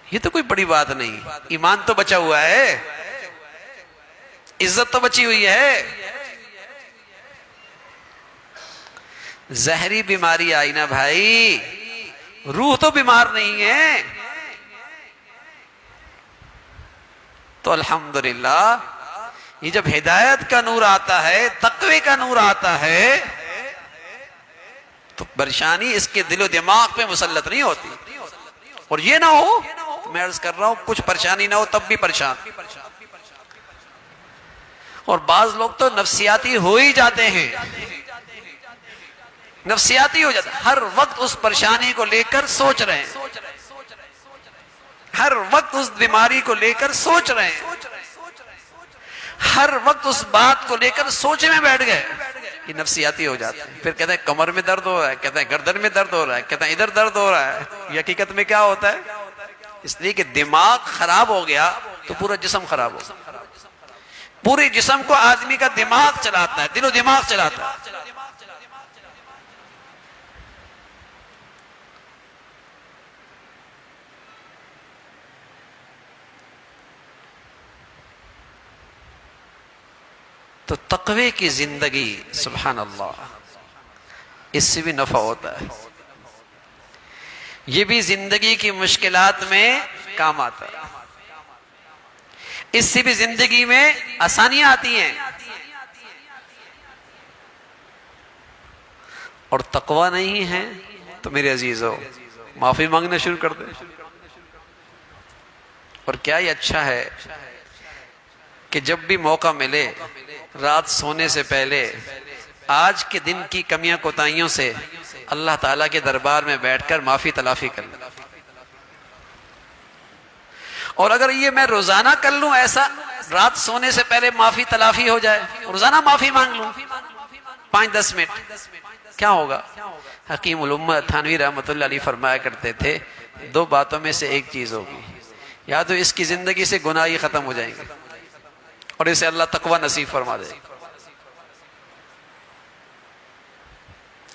یہ تو کوئی بڑی بات نہیں، ایمان تو بچا ہوا ہے، عزت تو بچی ہوئی ہے. زہری بیماری آئی نا بھائی، روح تو بیمار نہیں ہے. تو الحمدللہ یہ جب ہدایت کا نور آتا ہے، تقوی کا نور آتا ہے، تو پریشانی اس کے دل و دماغ پہ مسلط نہیں ہوتی. اور یہ نہ ہو، میں عرض کر رہا ہوں کچھ پریشانی نہ ہو تب بھی پریشان. اور بعض لوگ تو نفسیاتی ہو ہی جاتے ہیں، نفسیاتی ہو جاتا ہے، ہر وقت اس پریشانی کو لے کر سوچ رہے ہیں، ہر وقت اس بیماری کو لے کر سوچ رہے ہیں، ہر وقت اس بات کو لے کر سوچے میں بیٹھ گئے. یہ نفسیاتی ہو جاتا ہے. پھر کہتے ہیں کمر میں درد ہو رہا ہے، کہتے ہیں گردن میں درد ہو رہا ہے، کہتے ہیں ادھر درد ہو رہا ہے. یہ حقیقت میں کیا ہوتا ہے؟ اس لیے کہ دماغ خراب ہو گیا تو پورا جسم خراب ہو گیا. پورے جسم کو آدمی کا دماغ چلاتا ہے، دل و دماغ چلاتا ہے. تو تقوی کی زندگی، سبحان اللہ، اس سے بھی نفع ہوتا ہے، یہ بھی زندگی کی مشکلات میں کام آتا ہے. اس سے بھی زندگی میں آسانیاں آتی ہیں. اور تقوی نہیں ہے تو میرے عزیزو معافی مانگنا شروع کر دیں. اور کیا ہی اچھا ہے کہ جب بھی موقع ملے رات سونے سے پہلے آج کے دن کی کمیاں کوتاہیوں سے اللہ تعالیٰ کے دربار میں بیٹھ کر معافی تلافی کر لیں. اور اگر یہ میں روزانہ کر لوں ایسا رات سونے سے پہلے معافی تلافی ہو جائے, روزانہ معافی مانگ لوں 5-10 منٹ, کیا ہوگا؟ حکیم الامہ تھانوی رحمۃ اللہ علیہ فرمایا کرتے تھے 2 باتوں میں سے ایک چیز ہوگی, یا تو اس کی زندگی سے گناہ ہی ختم ہو جائیں گے اور اسے اللہ تقوی نصیب فرما دے.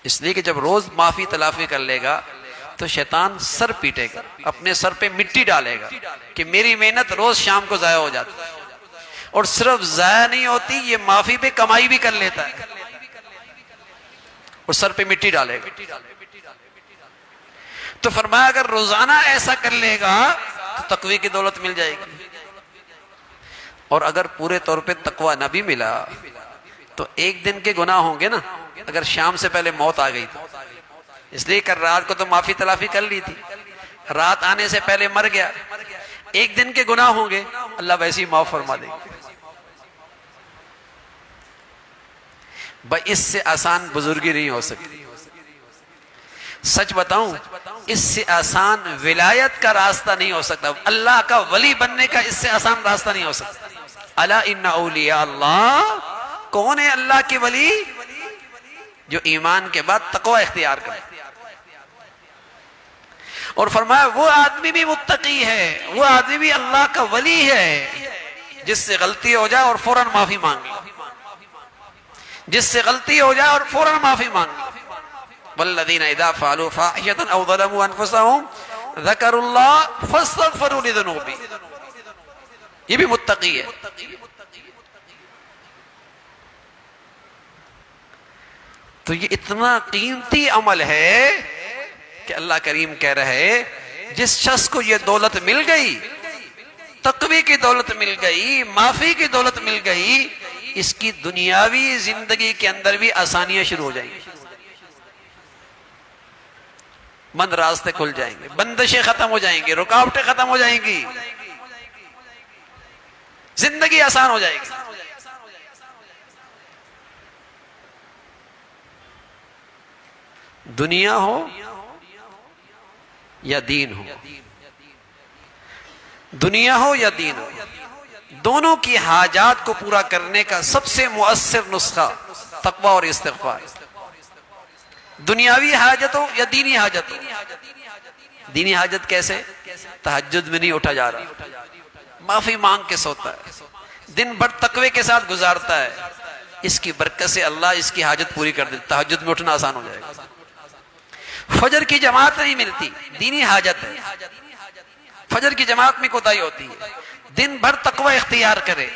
اس لیے کہ جب روز معافی تلافی کر لے گا تو شیطان سر پیٹے گا, اپنے سر پہ مٹی ڈالے گا کہ میری محنت روز شام کو ضائع ہو جاتی ہے. اور صرف ضائع نہیں ہوتی, یہ معافی پہ کمائی بھی کر لیتا ہے اور سر پہ مٹی ڈالے گا. تو فرمایا اگر روزانہ ایسا کر لے گا تو تقوی کی دولت مل جائے گی. اور اگر پورے طور پہ تقوی نہ بھی ملا تو ایک دن کے گناہ ہوں گے نا, اگر شام سے پہلے موت آ گئی تو, اس لیے کر رات کو تو معافی تلافی کر لی تھی, رات آنے سے پہلے مر گیا, ایک دن کے گناہ ہوں گے اللہ ویسے ہی معاف فرما دے گا. بھائی اس سے آسان بزرگی نہیں ہو سکتی. سچ بتاؤں اس سے آسان ولایت کا راستہ نہیں ہو سکتا, اللہ کا ولی بننے کا اس سے آسان راستہ نہیں ہو سکتا. الا ان اولیاء اللہ, کون ہے اللہ کے ولی؟ جو ایمان کے بعد تقوی اختیار کرے. اور فرمایا وہ آدمی بھی متقی ہے, وہ آدمی بھی اللہ کا ولی ہے جس سے غلطی ہو جائے اور فوراً معافی مانگے, جس سے غلطی ہو جائے اور فوراً معافی مانگے. والذین اذا فعلوا فاحشة او ظلموا انفسهم ذکروا اللہ فاستغفروا لذنوبهم, یہ بھی متقی ہے. تو یہ اتنا قیمتی عمل ہے کہ اللہ کریم کہہ رہے جس شخص کو یہ دولت مل گئی, تقوی کی دولت مل گئی, معافی کی دولت مل گئی, اس کی دنیاوی زندگی کے اندر بھی آسانیاں شروع ہو جائیں گی, بند راستے کھل جائیں گے, بندشیں ختم ہو جائیں گی, رکاوٹیں ختم ہو جائیں گی, زندگی آسان ہو جائے گی. دنیا ہو یا دین ہو, دنیا ہو یا دین ہو, دونوں کی حاجات کو پورا کرنے کا سب سے مؤثر نسخہ تقوی اور استغفار. دنیاوی حاجت ہو یا دینی حاجت ہو. دینی حاجت کیسے؟ تہجد میں نہیں اٹھا جا رہا, معافی مانگ کے سوتا ہے, دن بھر تقوی کے ساتھ گزارتا ہے, اس کی برکت سے اللہ اس کی حاجت پوری کر دے, تہجد میں اٹھنا آسان ہو جائے گا. فجر کی جماعت نہیں ملتی, دینی حاجت ہے, فجر کی جماعت میں کوتاہی ہوتی ہے, دن بھر تقوی اختیار کرے,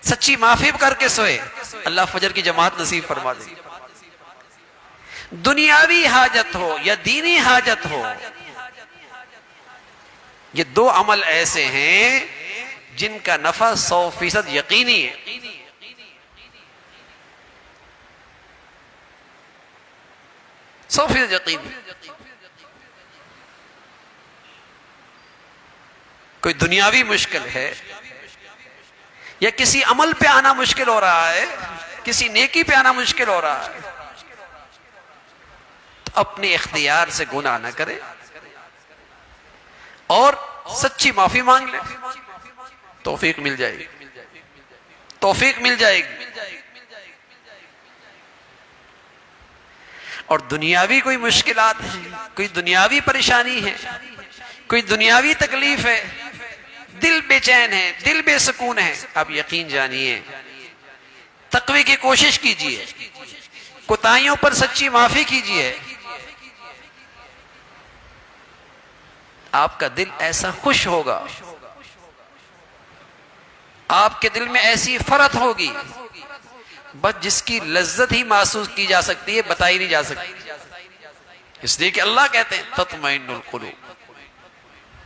سچی معافی کر کے سوئے, اللہ فجر کی جماعت نصیب فرما دے. دنیاوی حاجت ہو یا دینی حاجت ہو, یہ 2 عمل ایسے ہیں جن کا نفع 100% یقینی ہے. سو فیصد یقین. کوئی دنیاوی مشکل ہے یا کسی عمل پہ آنا مشکل ہو رہا ہے, کسی نیکی پہ آنا مشکل ہو رہا ہے, تو اپنے اختیار سے گناہ نہ کرے اور سچی معافی مانگ لے, توفیق مل جائے گی, توفیق مل جائے گی. اور دنیاوی کوئی مشکلات ہیں, کوئی دنیاوی پریشانی ہے, کوئی دنیاوی تکلیف ہے, دل بے چین ہے, دل بے سکون ہے, آپ یقین جانیے تقوی کی کوشش کیجئے, کوتاہیوں پر سچی معافی کیجئے, آپ کا دل ایسا خوش ہوگا, آپ کے دل میں ایسی فرحت ہوگی بس جس کی لذت ہی محسوس کی جا سکتی ہے, بتائی نہیں جا سکتی. اس لیے کہ اللہ کہتے ہیں تطمئن القلوب,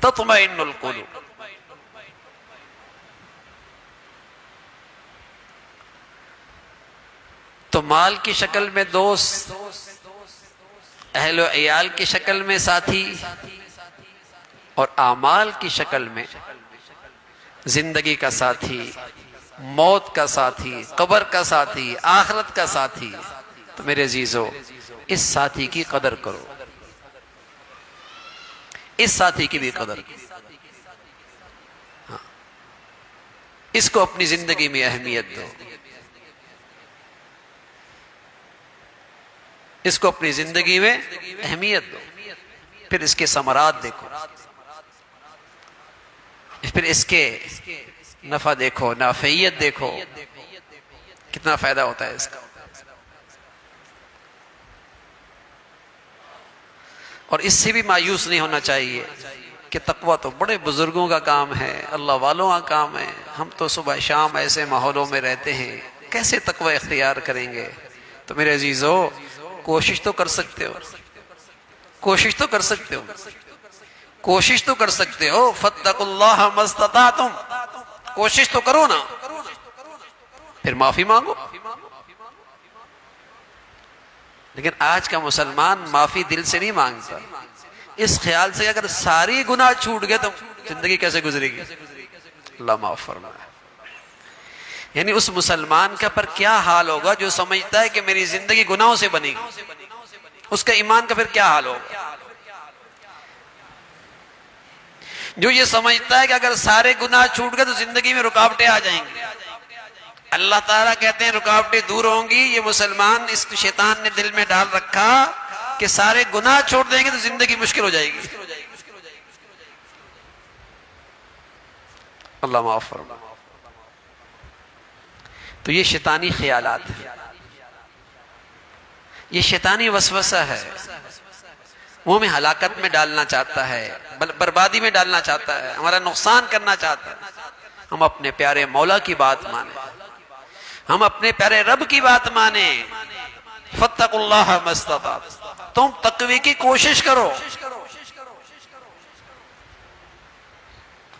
تطمئن القلوب. مال کی شکل میں دوست، اہل و عیال کی شکل میں ساتھی، اور اعمال کی شکل میں زندگی کا ساتھی، موت کا ساتھی، قبر کا ساتھی، آخرت کا ساتھی۔ تو میرے عزیزو، اس ساتھی کی قدر کرو، اس ساتھی کی بھی قدر کرو، اس کو اپنی زندگی میں اہمیت دو، اس کو اپنی زندگی میں اہمیت دو، پھر اس کے ثمرات دیکھو، پھر اس کے نفع دیکھو، نافعیت دیکھو، کتنا فائدہ ہوتا ہے اس کا۔ اور اس سے بھی مایوس نہیں ہونا چاہیے کہ تقویٰ تو بڑے بزرگوں کا کام ہے، اللہ والوں کا کام ہے، ہم تو صبح شام ایسے ماحولوں میں رہتے ہیں، کیسے تقویٰ اختیار کریں گے؟ تو میرے عزیزو، کوشش تو کر سکتے ہو، کوشش تو کر سکتے ہو، کوشش تو کر سکتے ہو۔ فاتقوا اللہ ما استطعتم، کوشش تو کرو نا، پھر معافی مانگو۔ لیکن آج کا مسلمان معافی دل سے نہیں مانگتا، اس خیال سے اگر ساری گناہ چھوٹ گئے تو زندگی کیسے گزرے گی؟ اللہ معاف فرمائے۔ یعنی اس مسلمان کا پر کیا حال ہوگا جو سمجھتا ہے کہ میری زندگی گناہوں سے بنے گی، اس کا ایمان کا پھر کیا حال ہوگا؟ جو یہ سمجھتا ہے کہ اگر سارے گناہ چھوٹ گئے تو زندگی میں رکاوٹیں آ جائیں گی، اللہ تعالیٰ کہتے ہیں رکاوٹیں دور ہوں گی، یہ مسلمان اس شیطان نے دل میں ڈال رکھا کہ سارے گناہ چھوڑ دیں گے تو زندگی مشکل ہو جائے گی۔ اللہ معاف فرمائے۔ تو یہ شیطانی خیالات ہیں، یہ شیطانی وسوسہ ہے، وہ ہمیں ہلاکت میں ڈالنا چاہتا ہے، بربادی میں ڈالنا چاہتا ہے، ہمارا نقصان کرنا چاہتا ہے۔ ہم اپنے پیارے مولا کی بات مانیں، ہم اپنے پیارے رب کی بات مانیں۔ فاتقوا اللہ ما استطعتم، تم تقوی کی کوشش کرو،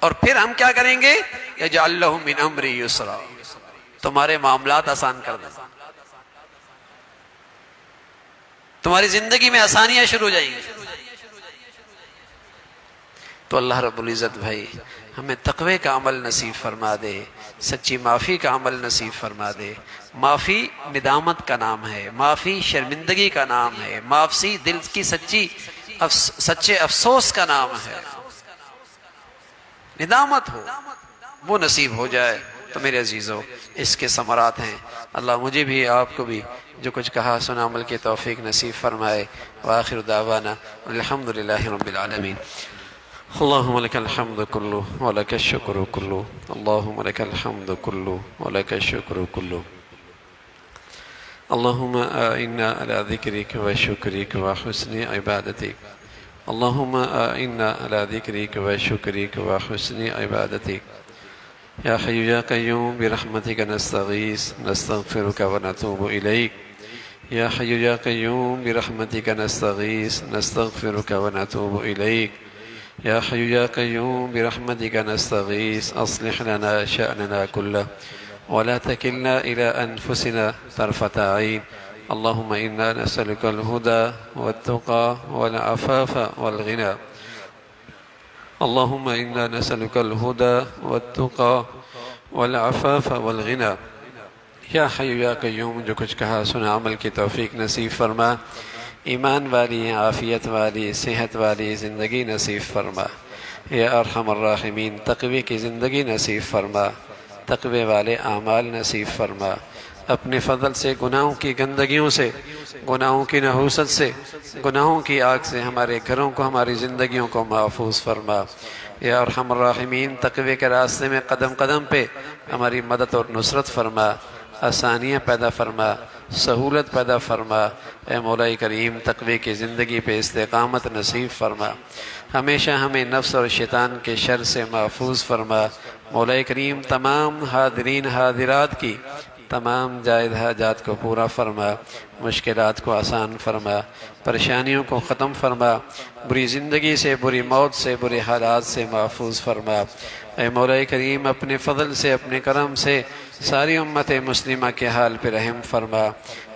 اور پھر ہم کیا کریں گے؟ یجعل لہ من امری یسرا، تمہارے معاملات آسان کر دیں، تمہاری زندگی میں آسانیاں شروع ہو جائیں گی۔ تو اللہ رب العزت بھائی ہمیں تقوی کا عمل نصیب فرما دے، سچی معافی کا عمل نصیب فرما دے۔ معافی ندامت کا نام ہے، معافی شرمندگی کا نام ہے، معافی دل کی سچے افسوس کا نام ہے۔ ندامت ہو، وہ نصیب ہو جائے تو میرے عزیزو اس کے ثمرات ہیں۔ اللہ مجھے بھی آپ کو بھی جو کچھ کہا سنا عمل کی توفیق نصیب فرمائے۔ وآخر دعوانا الحمدللہ رب العالمین۔ اللهم لك الحمد كله ولك الشكر كله، اللهم لك الحمد كله ولك الشكر كله، اللهم أعنا على ذكرك وشكرك وحسن عبادتك، اللهم أعنا على ذكرك وشكرك وحسن عبادتك، يا حي يا قيوم برحمتك نستغيث نستغفرك ونتوب إليك، يا حي يا قيوم برحمتك نستغيث نستغفرك ونتوب إليك، يا حي يا قيوم برحمتك نستغيث أصلح لنا شأننا كله ولا تكلنا إلى أنفسنا طرفة عين، اللهم إنا نسألك الهدى والتقى والعفاف والغنى، اللهم إنا نسألك الهدى والتقى والعفاف والغنى۔ یا حی یا قیوم جو کچھ کہا سنا عمل کی توفیق نصیب فرما، ایمان والی عافیت والی صحت والی زندگی نصیب فرما، یا ارحم الراحمین تقوی کی زندگی نصیب فرما، تقوی والے اعمال نصیب فرما، اپنے فضل سے گناہوں کی گندگیوں سے، گناہوں کی نحوست سے، گناہوں کی آگ سے ہمارے گھروں کو ہماری زندگیوں کو محفوظ فرما، یا ارحم الراحمین تقوی کے راستے میں قدم قدم پہ ہماری مدد اور نصرت فرما، آسانیاں پیدا فرما، سہولت پیدا فرما، اے مولا کریم تقوی کی زندگی پہ استقامت نصیب فرما، ہمیشہ ہمیں نفس اور شیطان کے شر سے محفوظ فرما، مولا کریم تمام حاضرین حاضرات کی تمام جائز حاجات کو پورا فرما، مشکلات کو آسان فرما، پریشانیوں کو ختم فرما، بری زندگی سے، بری موت سے، برے حالات سے محفوظ فرما، اے مولا کریم اپنے فضل سے، اپنے کرم سے ساری امت مسلمہ کے حال پہ رحم فرما،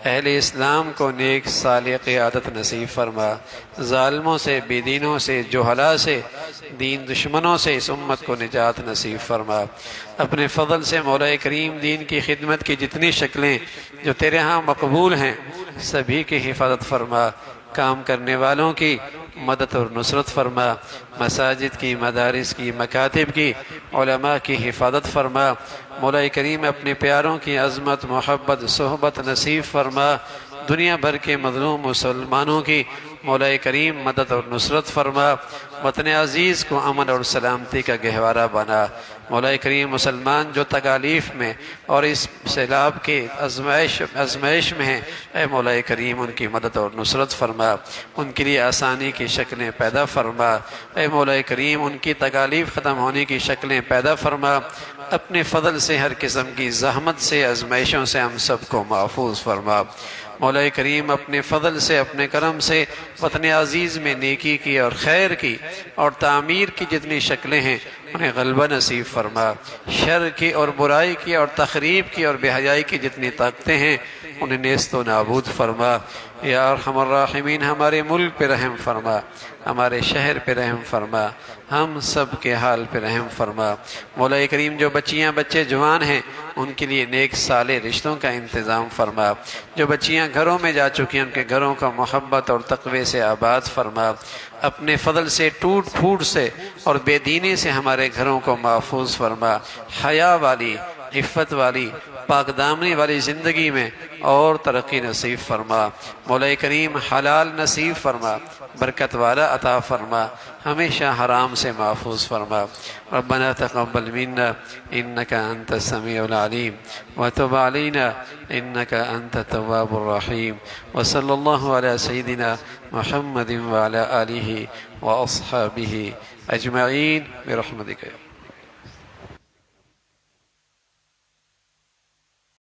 اہل اسلام کو نیک صالح قیادت نصیب فرما، ظالموں سے، بے دینوں سے، جہلاء سے، دین دشمنوں سے اس امت کو نجات نصیب فرما۔ اپنے فضل سے مولا کریم دین کی خدمت کی جتنی شکلیں جو تیرے ہاں مقبول ہیں سبھی کی حفاظت فرما، کام کرنے والوں کی مدد اور نصرت فرما، مساجد کی، مدارس کی، مکاتب کی، علماء کی حفاظت فرما۔ مولا کریم اپنے پیاروں کی عظمت، محبت، صحبت نصیب فرما۔ دنیا بھر کے مظلوم مسلمانوں کی مولا کریم مدد اور نصرت فرما۔ وطن عزیز کو امن اور سلامتی کا گہوارہ بنا۔ مولا کریم مسلمان جو تکالیف میں اور اس سیلاب کے آزمائش میں ہیں، اے مولا کریم ان کی مدد اور نصرت فرما، ان کے لیے آسانی کی شکلیں پیدا فرما۔ اے مولا کریم ان کی تکالیف ختم ہونے کی شکلیں پیدا فرما۔ اپنے فضل سے ہر قسم کی زحمت سے، آزمائشوں سے ہم سب کو محفوظ فرما۔ مولا کریم اپنے فضل سے، اپنے کرم سے وطن عزیز میں نیکی کی اور خیر کی اور تعمیر کی جتنی شکلیں ہیں انہیں غلبہ نصیب فرما۔ شر کی اور برائی کی اور تخریب کی اور بے حیائی کی جتنی طاقتیں ہیں انہیں نیست و نابود فرما۔ یا ارحم الراحمین ہمارے ملک پہ رحم فرما، ہمارے شہر پہ رحم فرما، ہم سب کے حال پہ رحم فرما۔ مولا کریم جو بچیاں بچے جوان ہیں ان کے لیے نیک صالح رشتوں کا انتظام فرما۔ جو بچیاں گھروں میں جا چکی ہیں ان کے گھروں کا محبت اور تقوی سے آباد فرما۔ اپنے فضل سے، ٹوٹ پھوٹ سے اور بے دینی سے ہمارے گھروں کو محفوظ فرما۔ حیا والی، عفت والی، پاک دامنی والی زندگی میں اور ترقی نصیب فرما۔ مولا کریم حلال نصیب فرما، برکت والا عطا فرما، ہمیشہ حرام سے محفوظ فرما۔ ربنا تقبل منا انك انت السميع العليم وتب علينا انك انت التواب الرحيم وصلى الله على سيدنا محمد وعلى آله واصحابه اجمعين برحمتك۔